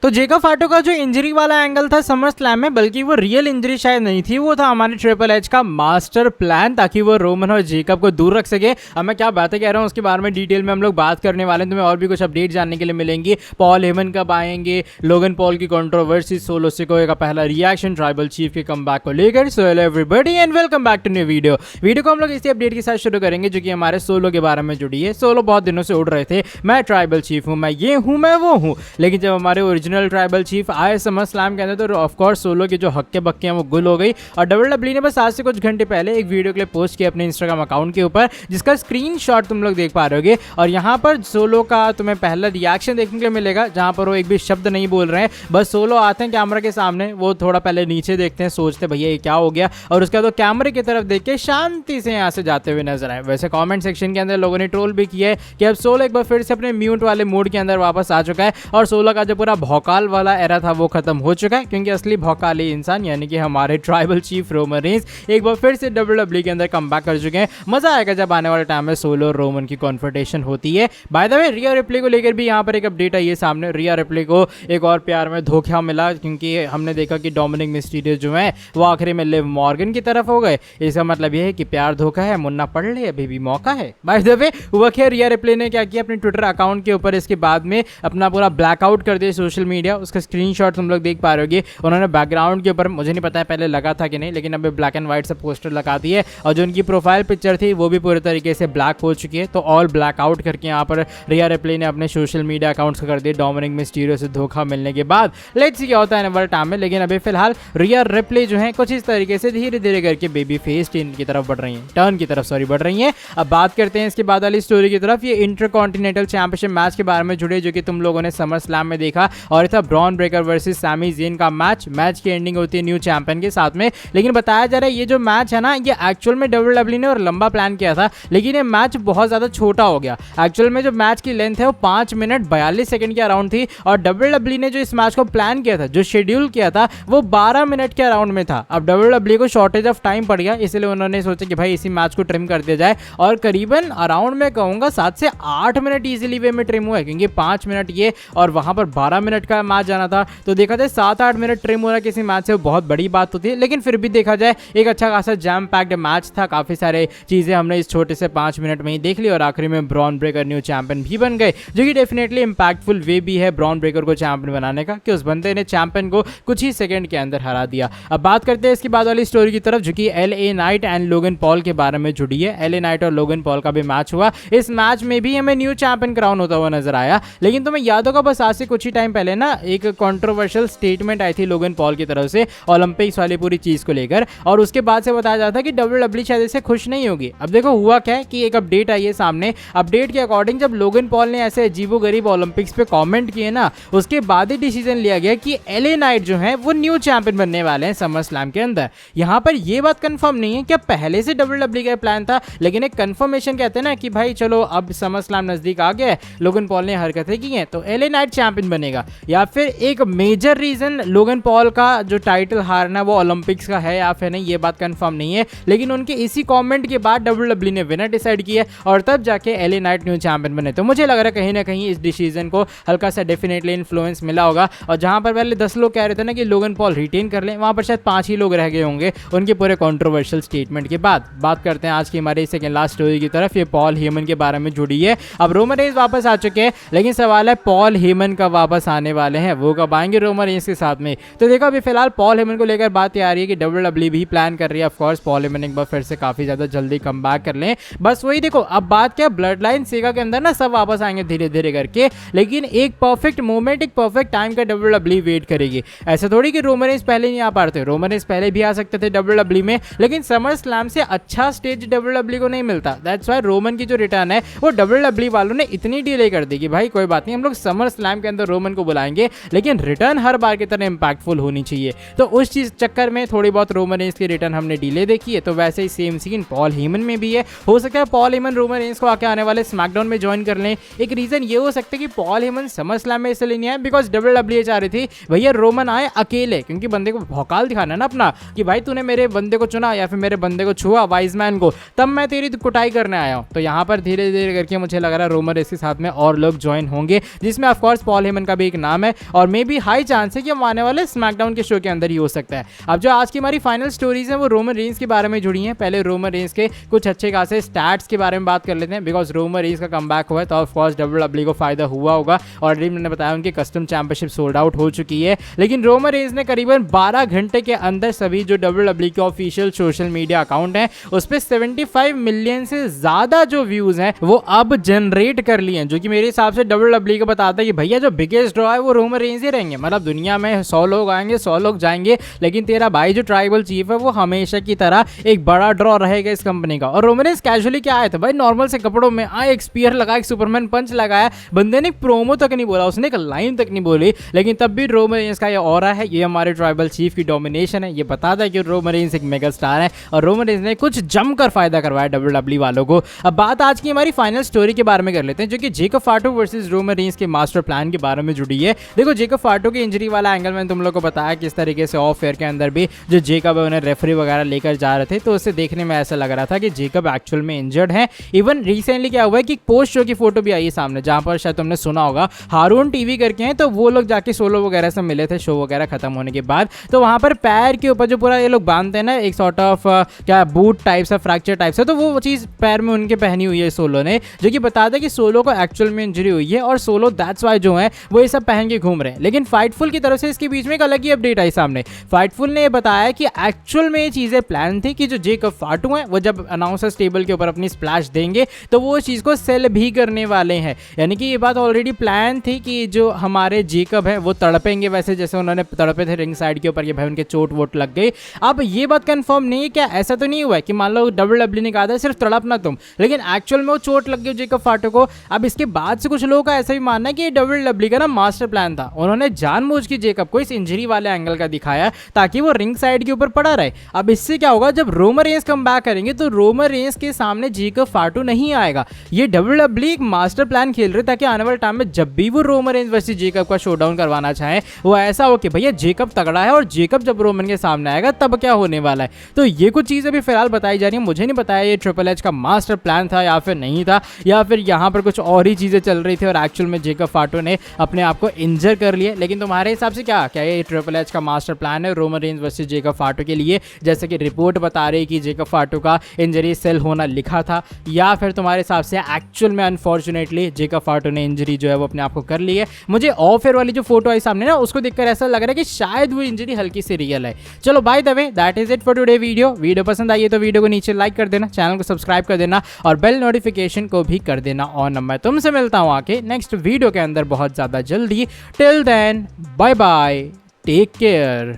तो जेकब फाटो का जो इंजरी वाला एंगल था समर स्लैम में, बल्कि वो रियल इंजरी शायद नहीं थी, वो था हमारे ट्रिपल एच का मास्टर प्लान, ताकि वो रोमन और जेकब को दूर रख सके। अब मैं क्या बातें कह रहा हूँ उसके बारे में डिटेल में हम लोग बात करने वाले हैं। तुम्हें और भी कुछ अपडेट जानने के लिए मिलेंगी। पॉल हेमन कब आएंगे, लोगन पॉल की कंट्रोवर्सी, सोलो सिकोया का पहला रिएक्शन, ट्राइबल चीफ के कमबैक को लेकर। So hello everybody and welcome back to new video को हम लोग इसी अपडेट के साथ शुरू करेंगे जो कि हमारे सोलो के बारे में जुड़ी है। सोलो बहुत दिनों से उड़ रहे थे, मैं ट्राइबल चीफ हूँ, मैं ये हूँ, मैं वो हूँ, लेकिन जब हमारे ओरिजिनल ट्राइबल चीफ आए समर स्लैम के अंदर तो ऑफकोर्स सोलो की जो हक्के बक्के हैं वो गुल हो गई। और डब्ल्यूडब्ल्यूई ने बस आज से कुछ घंटे पहले एक वीडियो क्लिप पोस्ट किया अपने इंस्टाग्राम अकाउंट के ऊपर, जिसका स्क्रीनशॉट तुम लोग देख पा रहे होगे। और यहाँ पर सोलो का तुम्हें पहला रिएक्शन देखने को मिलेगा, जहाँ पर वो एक भी शब्द नहीं बोल रहे हैं, बस सोलो आते हैं कैमरा के सामने, वो थोड़ा पहले नीचे देखते हैं, सोचते भैया ये क्या हो गया, और उसके बाद तो कैमरे की तरफ देख के शांति से यहाँ से जाते हुए नजर आए। वैसे कमेंट सेक्शन के अंदर लोगों ने ट्रोल भी किया है कि अब सोलो एक बार फिर से अपने म्यूट वाले मोड के अंदर वापस आ चुका है, और सोलो का जो पूरा भौकाल वाला एरा था वो खत्म हो चुका है, क्योंकि असली भौकाली इंसान यानी कि हमारे ट्राइबल चीफ रोमन रेंस एक बार फिर से डब्ल्यूडब्ल्यूई के अंदर कमबैक कर चुके हैं। मजा आएगा जब आने वाले टाइम में सोलो और रोमन की कॉन्फ्रंटेशन होती है। By the way Rhea Ripley को लेकर भी यहाँ पर एक अपडेट आई है सामने। रिया रिप्ले को एक और प्यार में धोखा मिला, क्योंकि हमने देखा कि डोमिनिक मिस्टीरियो जो है वो आखिरी में लिव मॉर्गन की तरफ हो गए। इसका मतलब ये है कि प्यार धोखा है, मुन्ना पढ़ ले, अभी भी मौका है। बाय द वे वो खैर रिया रिप्ले ने क्या किया, अपने ट्विटर अकाउंट के ऊपर इसके बाद में अपना पूरा ब्लैकआउट कर दिया सोशल मीडिया। उसका स्क्रीनशॉट तुम लोग देख पा रहे होगे। उन्होंने बैकग्राउंड के ऊपर, मुझे नहीं पता है पहले लगा था कि नहीं, लेकिन अभी ब्लैक एंड व्हाइट से पोस्टर लगा दी है, और जो उनकी प्रोफाइल पिक्चर थी वो भी पूरे तरीके से ब्लैक हो चुकी है। तो ऑल ब्लैकआउट करके यहाँ पर रिया रिप्ले ने अपने सोशल मीडिया अकाउंट्स कर दिए डोमिनिक मिस्टीरियो से धोखा मिलने के बाद। लेट्स सी क्या होता है आने वाले टाइम में। लेकिन अभी फिलहाल रिया रिप्ले जो है कुछ इस तरीके से धीरे धीरे करके बेबी फेस टीम की तरफ बढ़ रही है, टर्न की तरफ बढ़ रही है। अब बात करते हैं इसके बाद वाली स्टोरी की तरफ। ये इंटरकॉन्टिनेंटल चैंपियनशिप मैच के बारे में जुड़े, जो कि तुम लोगों ने समर स्लैम में देखा, और था Bron Breakker versus Sami Zayn का मैच की एंडिंग होती है न्यू चैंपियन के साथ में। लेकिन बताया जा रहा है ये जो मैच है ना, ये एक्चुअल में डब्ल्यूडब्ल्यूई ने और लंबा प्लान किया था, लेकिन ये मैच बहुत ज्यादा छोटा हो गया। एक्चुअल में जो मैच की लेंथ है वो 5 मिनट 42 सेकंड के अराउंड थी, और डब्ल्यूडब्ल्यूई ने जो इस मैच को प्लान किया था, जो शेड्यूल किया था, वो 12 मिनट के अराउंड में था। अब डब्ल्यूडब्ल्यूई को शॉर्टेज ऑफ टाइम पड़ गया, इसलिए उन्होंने सोचा कि भाई इसी मैच को ट्रिम कर दिया जाए, और करीबन अराउंड में कहूंगा 7 से 8 मिनट इजीली वे में ट्रिम हुआ है, क्योंकि 5 मिनट ये और वहां पर 12 मिनट का मैच जाना था। तो देखा जाए 7-8 मिनट ट्रिम होना किसी मैच से बहुत बड़ी बात होती है। लेकिन फिर भी देखा जाए एक अच्छा खासा जैम पैक्ड मैच था, काफी सारे चीजें हमने इस छोटे से 5 मिनट में ही देख ली, और आखिरी में ब्रॉन ब्रेकर न्यू चैंपियन भी बन गए, जो कि डेफिनेटली इंपैक्टफुल वे भी है ब्रॉन ब्रेकर को चैंपियन बनाने का, कि उस बंदे ने चैंपियन को कुछ ही सेकंड के अंदर हरा दिया। अब बात करते हैं इसके बाद वाली स्टोरी की तरफ, जो कि LA night and Logan Paul के बारे में जुड़ी है। LA नाइट और लोगन पॉल का भी मैच हुआ। इस मैच में भी हमें न्यू चैंपियन क्राउन होता हुआ नजर आया। लेकिन तुम्हें याद होगा बस आज से कुछ ही टाइम पहले ना एक कंट्रोवर्शियल स्टेटमेंट आई थी लोगन पॉल की तरफ से ओलंपिक्स वाली पूरी चीज को लेकर, और उसके बाद से बताया जाता है कि डब्ल्यूडब्ल्यूई शायद इससे खुश नहीं होगी। अब देखो हुआ क्या है कि एक अपडेट आई है सामने। अपडेट के अकॉर्डिंग जब लोगन पॉल ने ऐसे अजीबोगरीब ओलंपिक्स पे कमेंट किए ना, उसके बाद ही डिसीजन लिया गया कि LA नाइट जो है वो न्यू चैंपियन बनने वाले हैं समर स्लैम के अंदर। यहाँ पर ये बात कंफर्म नहीं है कि पहले से डब्ल्यूडब्ल्यूई का प्लान था, लेकिन एक कंफर्मेशन कहते हैं ना कि भाई चलो अब समर स्लैम नजदीक आ गया है, लोगन पॉल ने हरकतें की हैं, तो LA नाइट चैंपियन बनेगा। या फिर एक मेजर रीजन लोगन पॉल का जो टाइटल हारना वो ओलंपिक्स का है या फिर नहीं, ये बात कंफर्म नहीं है। लेकिन उनके इसी कमेंट के बाद डब्ल्यूडब्ल्यूई ने विनर डिसाइड किया, और तब जाके LA नाइट न्यू चैंपियन बने। तो मुझे लग रहा है कहीं ना कहीं इस डिसीजन को हल्का सा डेफिनेटली इन्फ्लुएंस मिला होगा। और जहां पर पहले 10 लोग कह रहे थे ना कि लोगन पॉल रिटेन कर लें, वहां पर शायद 5 ही लोग रह गए होंगे उनके पूरे कंट्रोवर्शियल स्टेटमेंट के बाद। बात करते हैं आज की हमारी सेकंड लास्ट स्टोरी की तरफ। ये पॉल हेमन के बारे में जुड़ी है। अब रोमन रेंस वापस आ चुके हैं, लेकिन सवाल है पॉल हेमन कब वापस आने वाले हैं, वो कब आएंगे रोमन रेंस के साथ में। तो देखो अभी फिलहाल पॉल हेमन को लेकर बात आ रही है कि डब्ल्यूडब्ल्यूई भी प्लान कर रही है ऑफकोर्स पॉल हेमन एक बार फिर से काफी ज्यादा जल्दी कमबैक कर लें। बस वही देखो अब बात क्या, ब्लड लाइन सेगा के अंदर ना सब वापस आएंगे धीरे धीरे करके, लेकिन एक परफेक्ट मोमेंट, एक परफेक्ट टाइम का डब्ल्यूडब्ल्यूई वेट करेगी। ऐसा थोड़ी कि रोमन रेंस पहले नहीं आ पाते, रोमन रेंस पहले भी आ सकते थे डब्ल्यूडब्ल्यूई में, लेकिन समर स्लैम से अच्छा स्टेज डब्ल्यूडब्ल्यूई को नहीं मिलता। दैट्स व्हाई रोमन की जो रिटर्न है वो डब्ल्यूडब्ल्यूई वालों ने इतनी डिले कर दी कि भाई कोई बात नहीं, हम लोग समर स्लैम के अंदर रोमन को बुलाएंगे, लेकिन रिटर्न हर बार की तरह इंपैक्टफुल होनी चाहिए। तो उस चीज चक्कर में थोड़ी बहुत रोमन रेंस की रिटर्न हमने डिले देखी है। तो वैसे ही सेम सीन पॉल हेमन में भी है। हो सकता है पॉल हेमन रोमन रेंस को आके आने वाले स्मैकडाउन में ज्वाइन कर लें। एक रीजन ये हो सकता है कि पॉल हेमन समर स्लैम में इसलिए नहीं आए बिकॉज डब्ल्यूडब्ल्यूई चाह रही थी भैया रोमन आए अकेले, क्योंकि बंदे को भौकाल दिखाना है ना अपना कि भाई तूने मेरे बंदे को चुना या फिर मेरे बंदे को छुआ वाइज मैन को, तब मैं तेरी कुटाई करने आया हूँ। तो यहाँ पर धीरे धीरे करके मुझे लग रहा है रोमन रेंस के साथ में और लोग ज्वाइन होंगे, जिसमें ऑफकोर्स पॉल हेमन का भी एक नाम नाम है और मे बी हाई चांस है कि हम आने वाले स्मैकडाउन के शो के अंदर ही हो सकता है। अब जो आज की हमारी फाइनल स्टोरीज हैं वो रोमन रेंस के बारे में जुड़ी हैं। पहले रोमन रेंस के कुछ अच्छे खासे स्टैट्स के बारे में बात कर लेते हैं, बिकॉज रोमन रेंस का कमबैक हुआ है तो ऑफ कोर्स डब्ल्यूडब्ल्यूई को फायदा हुआ होगा। ऑलरेडी मैंने बताया उनकी कस्टम चैंपियनशिप सोल्ड आउट हो चुकी है, लेकिन रोमन रेंस ने करीबन 12 घंटे के अंदर सभी जो डब्ल्यूडब्ल्यूई के ऑफिशियल सोशल मीडिया अकाउंट है उस पर 75 मिलियन से ज्यादा जो व्यूज हैं वो अब जनरेट कर लिए हैं, जो कि मेरे हिसाब से डब्ल्यूडब्ल्यूई को बताता है कि भैया जो बिगेस्ट ड्रॉ है वो रोमन रेंस ही रहेंगे। मतलब दुनिया में 100 लोग आएंगे 100 लोग जाएंगे, लेकिन तेरा भाई जो ट्राइबल चीफ है वो हमेशा की तरह एक बड़ा ड्रॉ रहेगा इस कंपनी का। और रोमन रेंस कैजुअली क्या आया था भाई, नॉर्मल से कपड़ों में आए, एक स्पीयर लगाया, एक सुपरमैन पंच लगाया, बंदे ने प्रोमो तक नहीं बोला, उसने एक लाइन तक नहीं बोली, लेकिन तब भी रोमन रेंस का ये ऑरा है, ये हमारे ट्राइबल चीफ की डोमिनेशन है, ये बताता है कि रोमन रेंस एक मेगा स्टार है और रोमन रेंस ने कुछ जमकर फायदा करवाया डब्ल्यूडब्ल्यूई वालों को। अब बात आज की हमारी फाइनल स्टोरी के बारे में कर लेते हैं, जो कि जेकब फाटो वर्सेस रोमन रेंस के मास्टर प्लान के बारे में जुड़ी है। देखो जेकब फाटो की इंजरी वाला एंगल मैंने तुम लोग को बताया किस तरीके से ऑफ एयर के अंदर भी जो जेकब है उन्हें रेफरी वगैरह लेकर जा रहे थे, तो उससे देखने में ऐसा लग रहा था कि जेकब एक्चुअल में इंजर्ड है। इवन रिसेंटली क्या हुआ है कि पोस्ट शो की फोटो भी आई है सामने, जहां पर शायद तुमने सुना होगा हारून टीवी करके हैं, तो वो लोग जाके सोलो वगैरह से मिले थे शो वगैरह खत्म होने के बाद। तो वहां पर पैर के ऊपर जो पूरा ये लोग बांधते हैं ना एक सॉर्ट ऑफ क्या बूट टाइप सा फ्रैक्चर टाइप सा, तो वो चीज पैर में उनके पहनी हुई है सोलो ने, जो कि बताता है कि सोलो को एक्चुअल में इंजरी हुई है और सोलो दैट्स वाई जो है वो ये सब पहन के घूम रहे हैं। लेकिन फाइटफुल की तरफ से इसके बीच में एक अलग ही अपडेट आई सामने। फाइटफुल ने बताया कि एक्चुअल में ये चीजें प्लान थी कि जो जेकब फाटू हैं वो जब अनाउंसर्स टेबल के ऊपर अपनी स्प्लैश देंगे तो वो चीज को सेल भी करने वाले हैं, यानी कि ये बात ऑलरेडी प्लान थी कि जो हमारे जेकब है वो तड़पेंगे वैसे जैसे उन्होंने तड़पे थे रिंग साइड के ऊपर, ये भाई उनके चोट वोट लग गई। अब ये बात कंफर्म नहीं है क्या, ऐसा तो नहीं हुआ है कि मान लो डब्ल्यूडब्ल्यूई ने कहा था सिर्फ तड़पना तुम, लेकिन एक्चुअल में वो चोट लग गई जेकब फाटो को। अब इसके बाद से कुछ लोगों का ऐसा भी मानना है कि डब्ल्यूडब्ल्यूई का ना मास्टर प्लान था, उन्होंने जानबूझ के जेकब को इस इंजरी वाले एंगल का दिखाया ताकि वो रिंग साइड के ऊपर पड़ा रहे। अब इससे क्या होगा, जब रोमन रेंस कम बैक करेंगे तो रोमन रेंस के सामने जेकब फाटो नहीं आएगा। ये डब्ल्यूडब्ल्यूई एक मास्टर प्लान खेल रहे ताकि आने वाले टाइम में जब भी वो रोमन रेंस वर्सेस जेकब का शोडाउन करवाना चाहे वो ऐसा हो कि भैया जेकब तगड़ा है और जेकब जब रोमन के सामने आएगा तब क्या होने वाला है। तो ये कुछ चीजें भी फिलहाल बताई जा रही है, मुझे नहीं बताया ये ट्रिपल एच का मास्टर प्लान था या फिर नहीं था, या फिर यहाँ पर कुछ और ही चीजें चल रही थी और एक्चुअल में जेकब फाटो ने अपने आप को इंजर कर लिया। लेकिन तुम्हारे हिसाब से क्या ये ट्रिपल एच का मास्टर प्लान है रोमन रेंस वर्सेस जेकब फाटो के लिए, जैसे कि रिपोर्ट बता रही कि जेकब फाटो का इंजरी सेल होना लिखा था, या फिर तुम्हारे हिसाब से एक्चुअल में अनफॉर्चुनेटली जेकब फाटो ने इंजरी जो है वो अपने आप को कर ली है। मुझे ऑफ एयर वाली जो फोटो आई सामने ना उसको देखकर ऐसा लग रहा है कि शायद वो इंजरी हल्की सी रियल है। चलो bye the way that is it for today video पसंद आई है तो वीडियो को नीचे लाइक कर देना, चैनल को सब्सक्राइब कर देना और बेल नोटिफिकेशन को भी कर देना ऑन। मैं तुमसे मिलता हूँ आके नेक्स्ट वीडियो के अंदर बहुत ज्यादा जल्दी। Till then bye bye, take care.